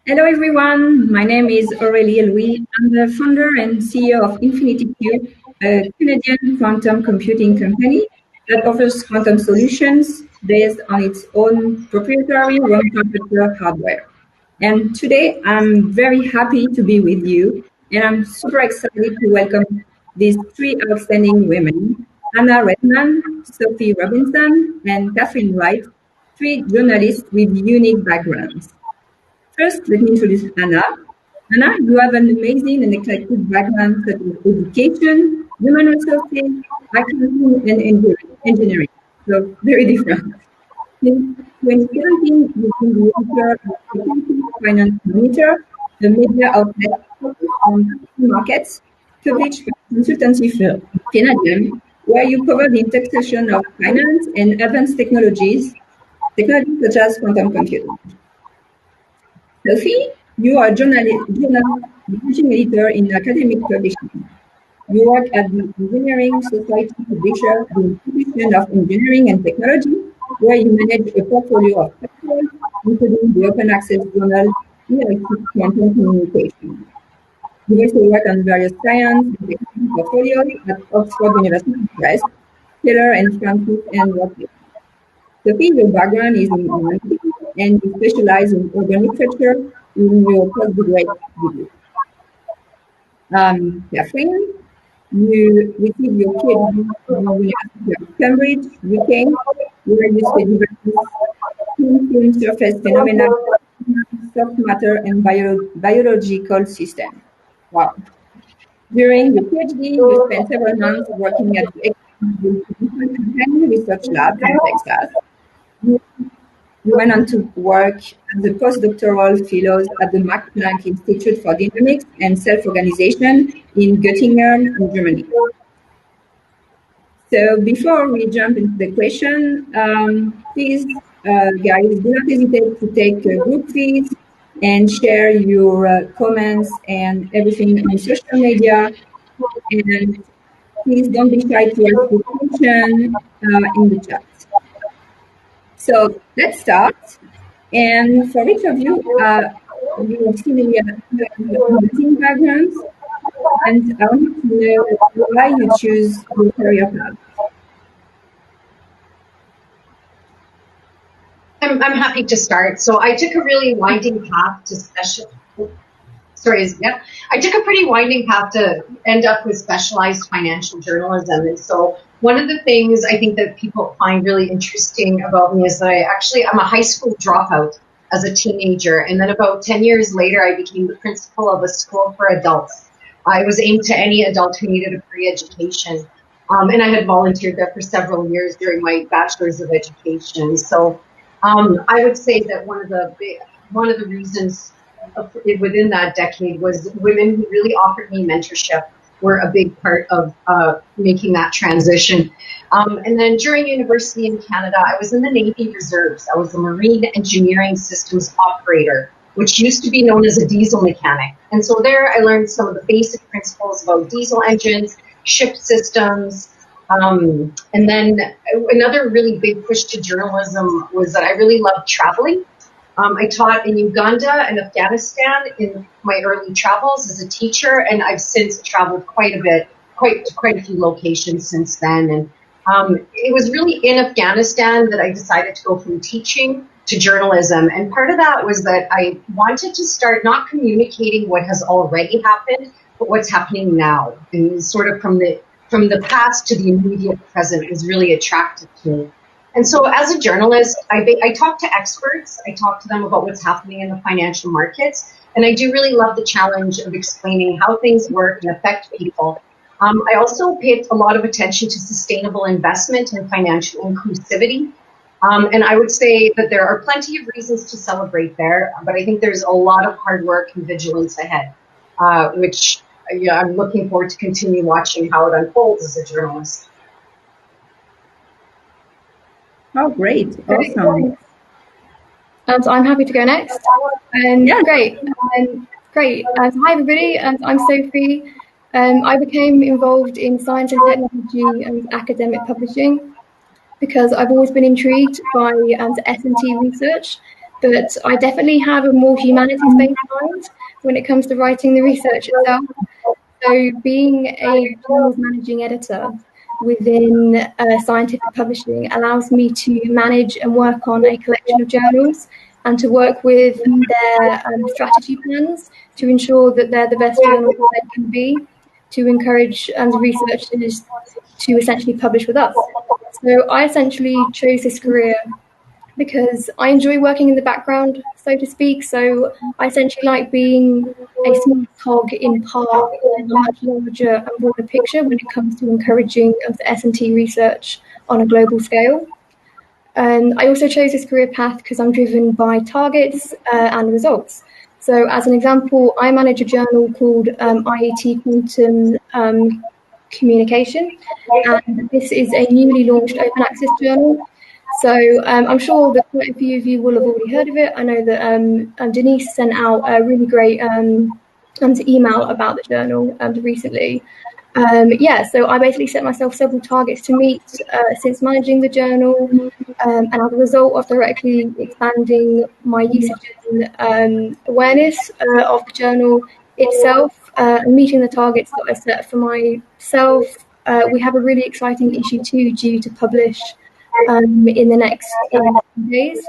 Hello everyone, my name is Aurelie Helouis. I'm the founder and CEO of InfinityQ, a Canadian quantum computing company that offers quantum solutions based on its own proprietary room temperature hardware. And today I'm very happy to be with you, and I'm super excited to welcome these three outstanding women, Anna Reitman, Sophie Robinson, and Katherine Wright, three journalists with unique backgrounds. First, let me introduce Anna. Anna, you have an amazing and eclectic background such as education, human resources, accounting, and engineering. So very different. In 2017, you became the editor of Accounting Finance Monitor, the media outlet focused on markets, published by consultancy firm Canadian, where you cover the intersection of finance and advanced technologies such as quantum computing. Sophie, you are a managing editor in academic publishing. You work at the Engineering Society publisher, the Institution of Engineering and Technology, where you manage a portfolio of titles, including the open access journal EIT Quantum Communication. You also work on various science and technology portfolios at Oxford University Press, Taylor and Francis and Rothschild. Sophie, your background is in humanities and you specialize in urban literature in your postgraduate degree. Katherine, you received your PhD from the University of Cambridge, UK, where you studied thin surface phenomena, soft matter, and biological systems. Wow. During the PhD, you spent several months working at the Company Research Lab in Texas. You went on to work as a postdoctoral fellow at the Max Planck Institute for Dynamics and Self-Organization in Göttingen, in Germany. So before we jump into the question, please, guys, do not hesitate to take group feeds and share your comments and everything on social media. And please don't be shy to ask your question in the chat. So let's start. And for each of you, you have similar amazing backgrounds, and I want to know why you choose your career path. I'm happy to start. So I took a really winding path to I took a pretty winding path to end up with specialized financial journalism. And so one of the things I think that people find really interesting about me is that I'm a high school dropout as a teenager. And then about 10 years later, I became the principal of a school for adults. I was aimed to any adult who needed a free education. And I had volunteered there for several years during my bachelor's of education. So I would say that one of the reasons within that decade was women who really offered me mentorship were a big part of making that transition. And then during university in Canada, I was in the Navy Reserves. I was a Marine Engineering Systems Operator, which used to be known as a diesel mechanic. And so there I learned some of the basic principles about diesel engines, ship systems. And then another really big push to journalism was that I really loved traveling. I taught in Uganda and Afghanistan in my early travels as a teacher, and I've since traveled quite a bit, quite a few locations since then. And it was really in Afghanistan that I decided to go from teaching to journalism. And part of that was that I wanted to start not communicating what has already happened, but what's happening now. And sort of from the past to the immediate present is really attractive to me. And so as a journalist, I talk to experts. I talk to them about what's happening in the financial markets. And I do really love the challenge of explaining how things work and affect people. I also paid a lot of attention to sustainable investment and financial inclusivity. And I would say that there are plenty of reasons to celebrate there, but I think there's a lot of hard work and vigilance ahead, which I'm looking forward to continue watching how it unfolds as a journalist. Oh, great. Awesome. So I'm happy to go next. Yeah. Great. Great. So hi, everybody. I'm Sophie. I became involved in science and technology and academic publishing because I've always been intrigued by S&T research but I definitely have a more humanities-based mind when it comes to writing the research itself. So being a journal's managing editor within scientific publishing allows me to manage and work on a collection of journals and to work with their strategy plans to ensure that they're the best journals that they can be, to encourage researchers to essentially publish with us. So I essentially chose this career because I enjoy working in the background, so to speak. So I essentially like being a small cog in part of a much larger and broader picture when it comes to encouraging the S&T research on a global scale. I also chose this career path because I'm driven by targets and results. So as an example, I manage a journal called IET Quantum Communication, and this is a newly launched open access journal. So I'm sure that quite a few of you will have already heard of it. I know that Denise sent out a really great email about the journal recently. So I basically set myself several targets to meet since managing the journal, and as a result of directly expanding my usage and awareness of the journal itself, and meeting the targets that I set for myself. We have a really exciting issue 2 due to publish in the next few days.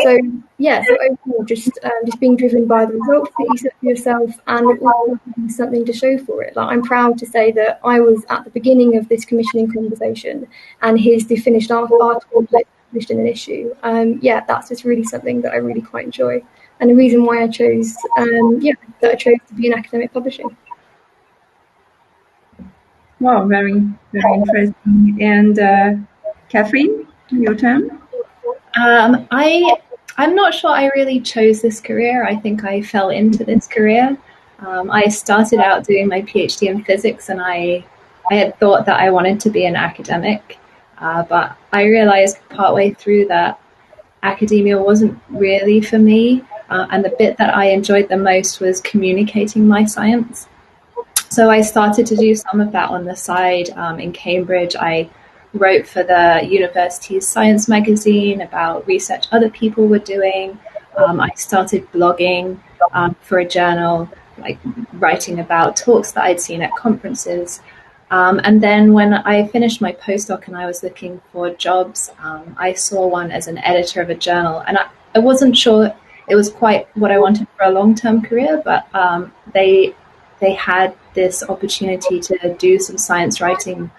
So overall, just being driven by the results that you set for yourself and also having something to show for it. Like, I'm proud to say that I was at the beginning of this commissioning conversation, and here's the finished article published in an issue. That's just really something that I really quite enjoy, and the reason why I chose to be in academic publishing. Wow, very, very interesting. And Katherine, your turn. I'm not sure I really chose this career. I think I fell into this career. I started out doing my PhD in physics, and I had thought that I wanted to be an academic, but I realized partway through that academia wasn't really for me, and the bit that I enjoyed the most was communicating my science. So I started to do some of that on the side. In Cambridge, I wrote for the university's science magazine about research other people were doing. I started blogging for a journal, like writing about talks that I'd seen at conferences. And then when I finished my postdoc and I was looking for jobs, I saw one as an editor of a journal. And I wasn't sure it was quite what I wanted for a long-term career, but they had this opportunity to do some science writing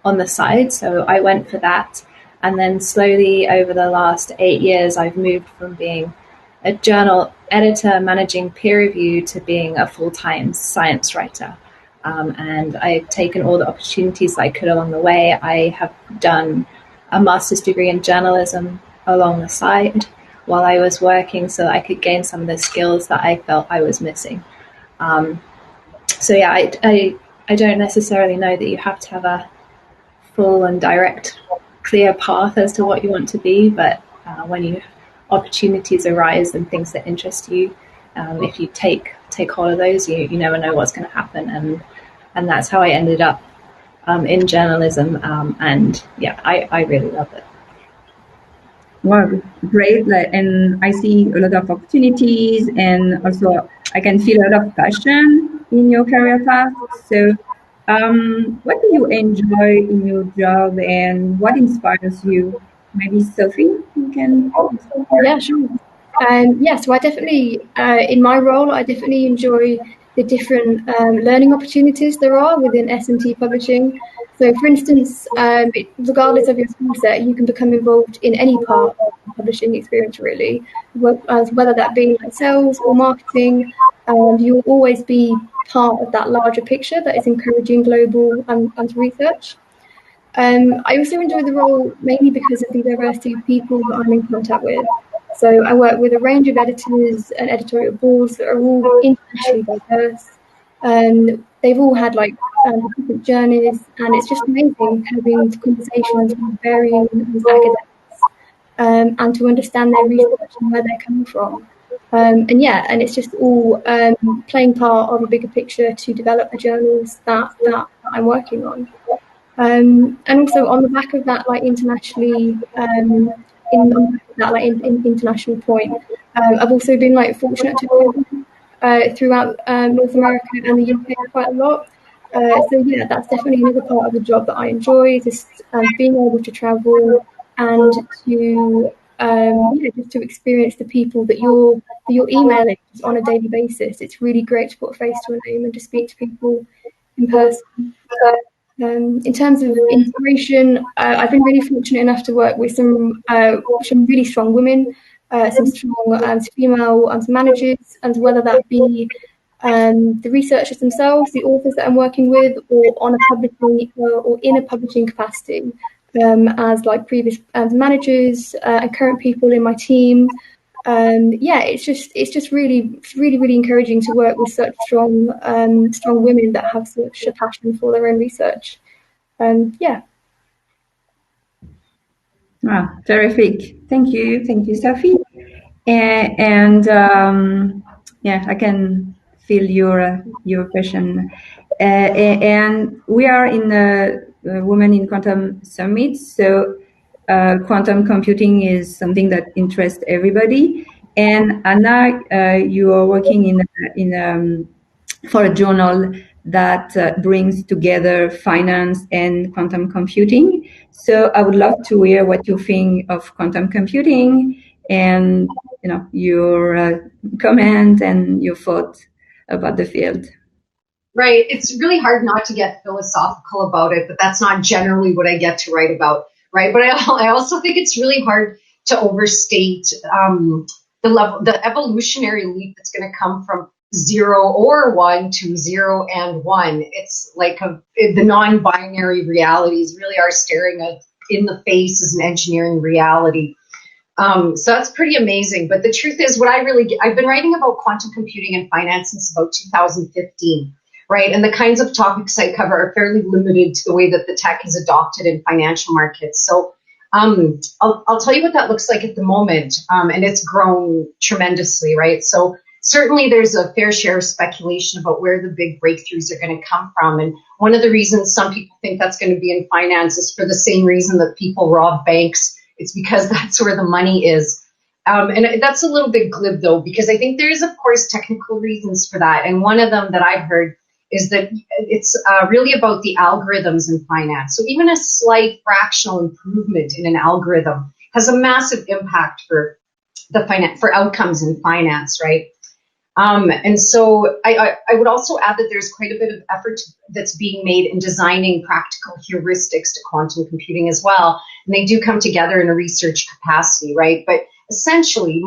on the side. So I went for that. And then slowly over the last 8 years, I've moved from being a journal editor managing peer review to being a full-time science writer. And I've taken all the opportunities I could along the way. I have done a master's degree in journalism along the side while I was working, so I could gain some of the skills that I felt I was missing. I don't necessarily know that you have to have a full and direct, clear path as to what you want to be, but when opportunities arise and things that interest you, if you take hold of those, you never know what's going to happen, and that's how I ended up in journalism, I really love it. Wow, great. And I see a lot of opportunities, and also I can feel a lot of passion in your career path. So what do you enjoy in your job, and what inspires you? Maybe Sophie, you can. Yeah, sure. So I definitely, in my role, I definitely enjoy the different learning opportunities there are within S&T publishing. So, for instance, regardless of your skill set, you can become involved in any part of the publishing experience, really, whether that be like sales or marketing. You'll always be part of that larger picture that is encouraging global and research. I also enjoy the role mainly because of the diversity of people that I'm in contact with. So I work with a range of editors and editorial boards that are all internationally diverse. They've all had different journeys, and it's just amazing having conversations with varying academics and to understand their research and where they're coming from. And it's just all playing part of a bigger picture to develop the journals that I'm working on. And also on the back of that, internationally, in international point, I've also been fortunate to travel throughout North America and the UK quite a lot. So yeah, that's definitely another part of the job that I enjoy, just being able to travel and to just to experience the people that you're emailing on a daily basis. It's really great to put a face to a name and to speak to people in person. In terms of integration, I've been really fortunate enough to work with some really strong women, some strong female managers, and whether that be the researchers themselves, the authors that I'm working with, or on a publishing or in a publishing capacity, as previous managers and current people in my team. It's just really encouraging to work with such strong women that have such a passion for their own research. Wow, terrific. Thank you, Sophie. And I can feel your passion. And we are in the Women in Quantum Summit, so quantum computing is something that interests everybody. And Anna, you are working in for a journal that brings together finance and quantum computing. So I would love to hear what you think of quantum computing and your comment and your thought about the field. Right. It's really hard not to get philosophical about it, but that's not generally what I get to write about, right? But I also think it's really hard to overstate the evolutionary leap that's going to come from 0 or 1 to 0 and 1. It's the non-binary realities really are staring us in the face as an engineering reality. So that's pretty amazing. But the truth is, I've been writing about quantum computing and finance since about 2015. Right. And the kinds of topics I cover are fairly limited to the way that the tech is adopted in financial markets. So I'll tell you what that looks like at the moment. And it's grown tremendously. Right. So certainly there's a fair share of speculation about where the big breakthroughs are going to come from. And one of the reasons some people think that's going to be in finance is for the same reason that people rob banks. It's because that's where the money is. And that's a little bit glib, though, because I think there is, of course, technical reasons for that. And one of them that I've heard is that it's really about the algorithms in finance. So even a slight fractional improvement in an algorithm has a massive impact for outcomes in finance, right? And so I would also add that there's quite a bit of effort that's being made in designing practical heuristics to quantum computing as well. And they do come together in a research capacity, right? But essentially,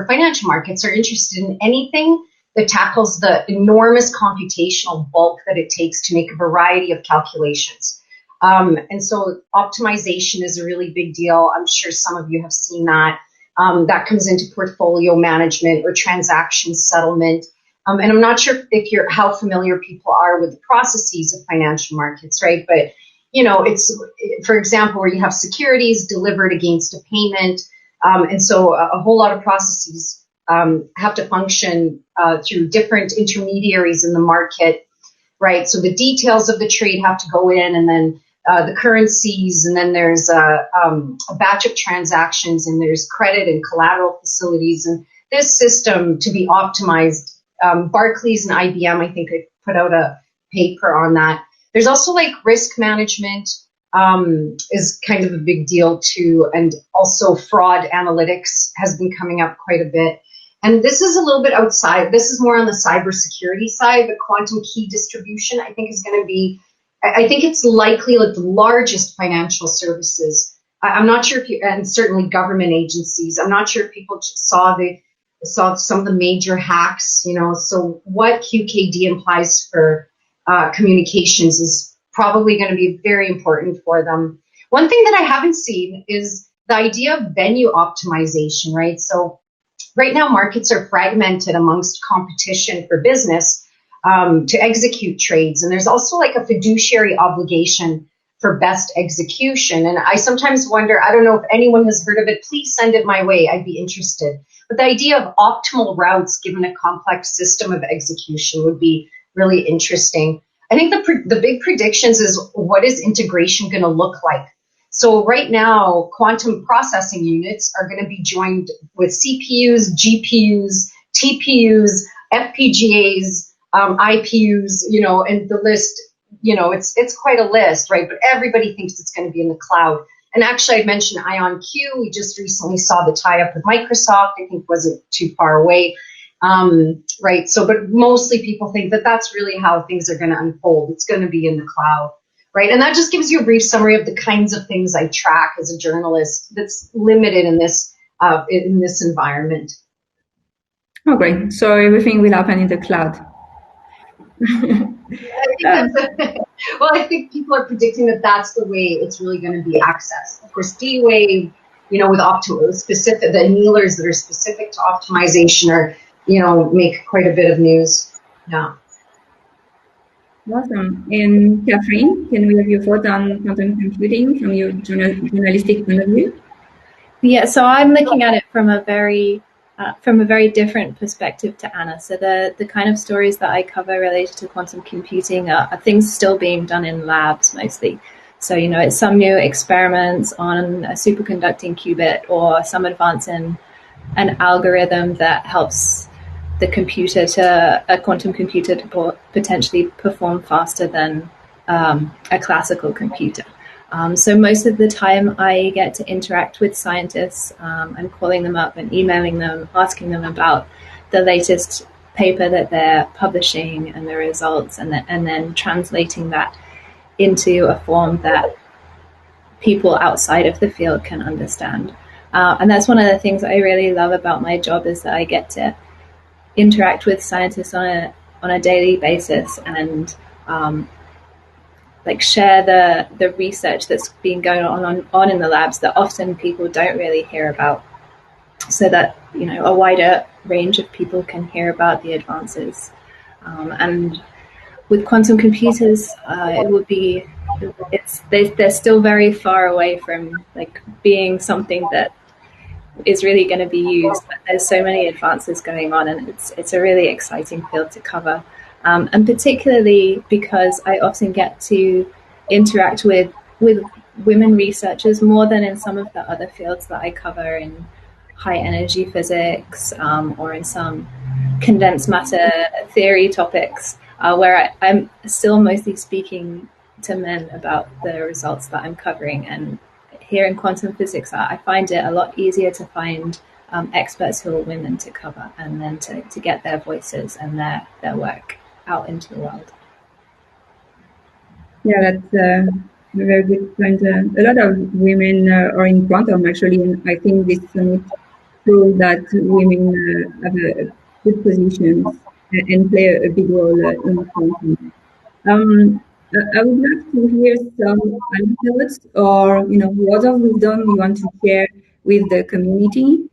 financial markets are interested in anything that tackles the enormous computational bulk that it takes to make a variety of calculations. And so optimization is a really big deal. I'm sure some of you have seen that. That comes into portfolio management or transaction settlement. And I'm not sure how familiar people are with the processes of financial markets, right? But, it's, for example, where you have securities delivered against a payment. And so a whole lot of processes have to function through different intermediaries in the market, right? So the details of the trade have to go in, and then the currencies, and then there's a batch of transactions, and there's credit and collateral facilities. And this system to be optimized, Barclays and IBM, I think, I put out a paper on that. There's also risk management is kind of a big deal too, and also fraud analytics has been coming up quite a bit. And this is a little bit outside. This is more on the cybersecurity side, but quantum key distribution, I think, is going to be, I think it's likely the largest financial services. I'm not sure and certainly government agencies, I'm not sure if people saw some of the major hacks, so what QKD implies for communications is probably going to be very important for them. One thing that I haven't seen is the idea of venue optimization, right? So right now, markets are fragmented amongst competition for business to execute trades. And there's also a fiduciary obligation for best execution. And I sometimes wonder, I don't know if anyone has heard of it, please send it my way. I'd be interested. But the idea of optimal routes given a complex system of execution would be really interesting. I think the big predictions is, what is integration going to look like? So right now, quantum processing units are going to be joined with CPUs, GPUs, TPUs, FPGAs, IPUs, and the list, it's quite a list, right? But everybody thinks it's going to be in the cloud. And actually, I mentioned IonQ. We just recently saw the tie-up with Microsoft. I think wasn't too far away, right? So, but mostly people think that that's really how things are going to unfold. It's going to be in the cloud. Right. And that just gives you a brief summary of the kinds of things I track as a journalist that's limited in this environment. Oh, great. So everything will happen in the cloud. I think people are predicting that that's the way it's really going to be accessed. Of course, D-Wave, with specific, the annealers that are specific to optimization are, make quite a bit of news. Yeah. Awesome. And Katherine, can we have your thought on quantum computing from your journalistic point of view? Yeah, so I'm looking at it from a very different perspective to Anna. So the kind of stories that I cover related to quantum computing are things still being done in labs mostly. So, it's some new experiments on a superconducting qubit or some advance in an algorithm that helps a quantum computer to potentially perform faster than a classical computer. So most of the time I get to interact with scientists. I'm calling them up and emailing them, asking them about the latest paper that they're publishing and the results, and then translating that into a form that people outside of the field can understand. And that's one of the things I really love about my job, is that I get to interact with scientists on a daily basis and share the research that's been going on in the labs that often people don't really hear about, so that a wider range of people can hear about the advances. And with quantum computers, they're still very far away from being something that is really going to be used, but there's so many advances going on, and it's a really exciting field to cover. And particularly because I often get to interact with women researchers more than in some of the other fields that I cover in high energy physics or in some condensed matter theory topics, where I'm still mostly speaking to men about the results that I'm covering. And here in quantum physics, I find it a lot easier to find experts who are women to cover, and then to get their voices and their work out into the world. Yeah, that's a very good point. A lot of women are in quantum, actually, and I think this summit proves that women have a good positions and play a big role in quantum. I would like to hear some anecdotes or words of wisdom you want to share with the community.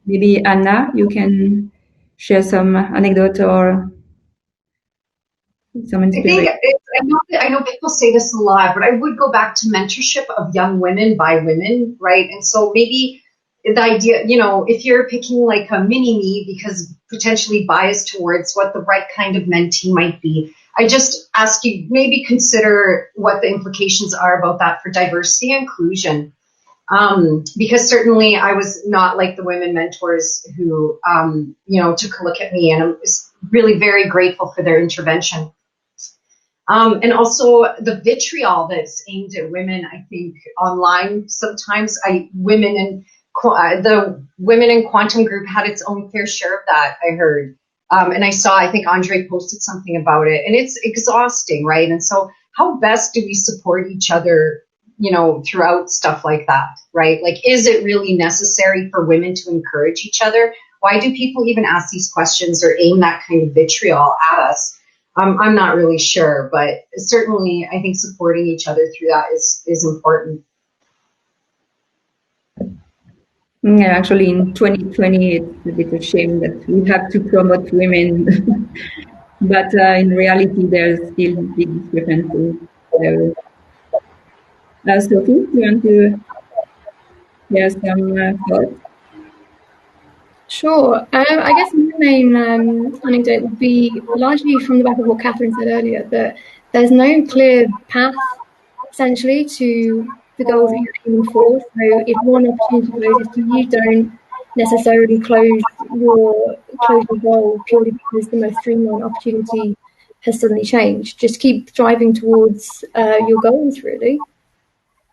Maybe Anna, you can share some anecdote or some inspiration. I know people say this a lot, but I would go back to mentorship of young women by women, right? And so maybe the idea, if you're picking like a mini me because potentially biased towards what the right kind of mentee might be, I just ask you maybe consider what the implications are about that for diversity and inclusion. Because certainly I was not like the women mentors who, took a look at me, and I'm really very grateful for their intervention. And also the vitriol that's aimed at women, I think online sometimes the women in quantum group had its own fair share of that, I heard. And I think Andre posted something about it, and it's exhausting, right? And so how best do we support each other, throughout stuff like that, right? Like, is it really necessary for women to encourage each other? Why do people even ask these questions or aim that kind of vitriol at us? I'm not really sure, but certainly I think supporting each other through that is important. Yeah, actually, in 2020, it's a bit of shame that we have to promote women, but in reality, there's still big differences. Sophie, do you want to share some thoughts? Sure. I guess my main anecdote would be largely from the back of what Katherine said earlier, that there's no clear path, essentially, to the goals that you're aiming for. So if one opportunity closes to you, don't necessarily close your goal purely because the most streamlined opportunity has suddenly changed. Just keep driving towards your goals, really.